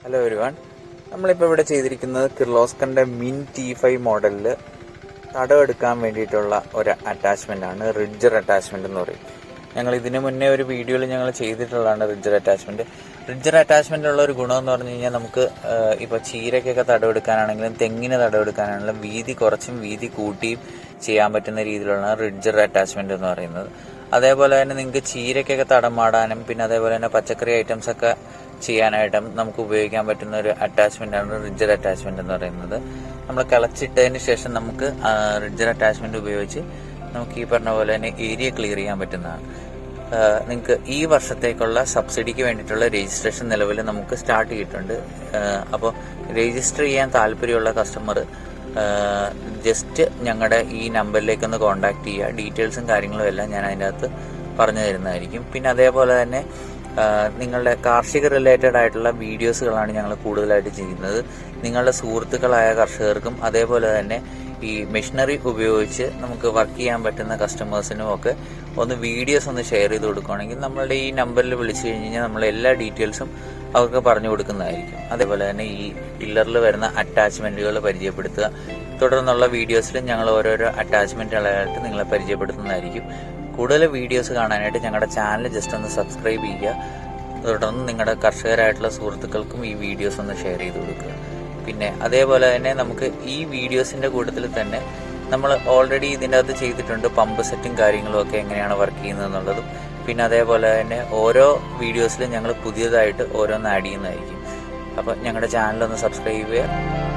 Hello everyone, നമ്മളിപ്പോൾ ഇവിടെ ചെയ്തിരിക്കുന്നത് കിർലോസ്കറിൻ്റെ മിൻ T5 മോഡലിൽ തടമെടുക്കാൻ വേണ്ടിയിട്ടുള്ള ഒരു അറ്റാച്ച്മെൻ്റ് ആണ്. റിഡ്ജർ അറ്റാച്ച്മെൻ്റ് എന്ന് പറയും. ഞങ്ങൾ ഇതിനു മുന്നേ ഒരു വീഡിയോയിൽ ഞങ്ങൾ ചെയ്തിട്ടുള്ളതാണ് റിഡ്ജർ അറ്റാച്ച്മെൻറ്റ്. റിഡ്ജർ അറ്റാച്ച്മെൻറ്റുള്ള ഒരു ഗുണം എന്ന് പറഞ്ഞു കഴിഞ്ഞാൽ നമുക്ക് ഇപ്പോൾ ചീരയ്ക്കൊക്കെ തടമെടുക്കാനാണെങ്കിലും തെങ്ങിന് തടമെടുക്കാനാണെങ്കിലും വീതി കുറച്ചും വീതി കൂട്ടിയും ചെയ്യാൻ പറ്റുന്ന രീതിയിലുള്ള റിഡ്ജർ അറ്റാച്ച്മെൻറ്റ് എന്ന് പറയുന്നത്. അതേപോലെ തന്നെ നിങ്ങൾക്ക് ചീരയ്ക്കൊക്കെ തടം മാടാനും പിന്നെ അതേപോലെ തന്നെ പച്ചക്കറി ഐറ്റംസൊക്കെ ചെയ്യാനായിട്ടും നമുക്ക് ഉപയോഗിക്കാൻ പറ്റുന്ന ഒരു അറ്റാച്ച്മെൻ്റ് ആണ് റിഡ്ജർ അറ്റാച്ച്മെൻ്റ് എന്ന് പറയുന്നത്. നമ്മൾ കിളച്ചിട്ടതിന് ശേഷം നമുക്ക് റിഡ്ജർ അറ്റാച്ച്മെൻ്റ് ഉപയോഗിച്ച് നമുക്ക് ഈ പറഞ്ഞ പോലെ തന്നെ ഏരിയ ക്ലിയർ ചെയ്യാൻ പറ്റുന്നതാണ്. നിങ്ങൾക്ക് ഈ വർഷത്തേക്കുള്ള സബ്സിഡിക്ക് വേണ്ടിയിട്ടുള്ള രജിസ്ട്രേഷൻ നിലവിൽ നമുക്ക് സ്റ്റാർട്ട് ചെയ്തിട്ടുണ്ട്. അപ്പോൾ രജിസ്റ്റർ ചെയ്യാൻ താല്പര്യമുള്ള കസ്റ്റമർ ജസ്റ്റ് ഞങ്ങളുടെ ഈ നമ്പറിലേക്കൊന്ന് കോൺടാക്ട് ചെയ്യുക. ഡീറ്റെയിൽസും കാര്യങ്ങളും എല്ലാം ഞാൻ അതിൻ്റെ അകത്ത് പറഞ്ഞു തരുന്നതായിരിക്കും. പിന്നെ അതേപോലെ തന്നെ നിങ്ങളുടെ കാർഷിക റിലേറ്റഡ് ആയിട്ടുള്ള വീഡിയോസുകളാണ് ഞങ്ങൾ കൂടുതലായിട്ട് ചെയ്യുന്നത്. നിങ്ങളുടെ സുഹൃത്തുക്കളായ കർഷകർക്കും അതേപോലെ തന്നെ ഈ മെഷീനറി ഉപയോഗിച്ച് നമുക്ക് വർക്ക് ചെയ്യാൻ പറ്റുന്ന കസ്റ്റമേഴ്സിനും ഒക്കെ ഒന്ന് വീഡിയോസ് ഒന്ന് ഷെയർ ചെയ്ത് കൊടുക്കുകയാണെങ്കിൽ നമ്മളുടെ ഈ നമ്പറിൽ വിളിച്ചു കഴിഞ്ഞ് കഴിഞ്ഞാൽ നമ്മൾ എല്ലാ ഡീറ്റെയിൽസും അവർക്ക് പറഞ്ഞു കൊടുക്കുന്നതായിരിക്കും. അതേപോലെ തന്നെ ഈ പില്ലറിൽ വരുന്ന അറ്റാച്ച്മെൻറ്റുകൾ പരിചയപ്പെടുത്തുക. തുടർന്നുള്ള വീഡിയോസിലും ഞങ്ങൾ ഓരോരോ അറ്റാച്ച്മെൻറ്റുകളായിട്ട് നിങ്ങളെ പരിചയപ്പെടുത്തുന്നതായിരിക്കും. കൂടുതൽ വീഡിയോസ് കാണാനായിട്ട് ഞങ്ങളുടെ ചാനൽ ജസ്റ്റ് ഒന്ന് സബ്സ്ക്രൈബ് ചെയ്യുക. തുടർന്ന് നിങ്ങളുടെ കർഷകരായിട്ടുള്ള സുഹൃത്തുക്കൾക്കും ഈ വീഡിയോസ് ഒന്ന് ഷെയർ ചെയ്ത് കൊടുക്കുക. പിന്നെ അതേപോലെ തന്നെ നമുക്ക് ഈ വീഡിയോസിൻ്റെ കൂട്ടത്തിൽ തന്നെ നമ്മൾ ഓൾറെഡി ഇതിൻ്റെ അകത്ത് ചെയ്തിട്ടുണ്ട് പമ്പ് സെറ്റും കാര്യങ്ങളും ഒക്കെ എങ്ങനെയാണ് വർക്ക് ചെയ്യുന്നത് എന്നുള്ളതും. പിന്നെ അതേപോലെ തന്നെ ഓരോ വീഡിയോസിലും ഞങ്ങൾ പുതിയതായിട്ട് ഓരോന്ന് ആഡ് ചെയ്യുന്നതായിരിക്കും. അപ്പോൾ ഞങ്ങളുടെ ചാനലൊന്ന് സബ്സ്ക്രൈബ് ചെയ്യുക.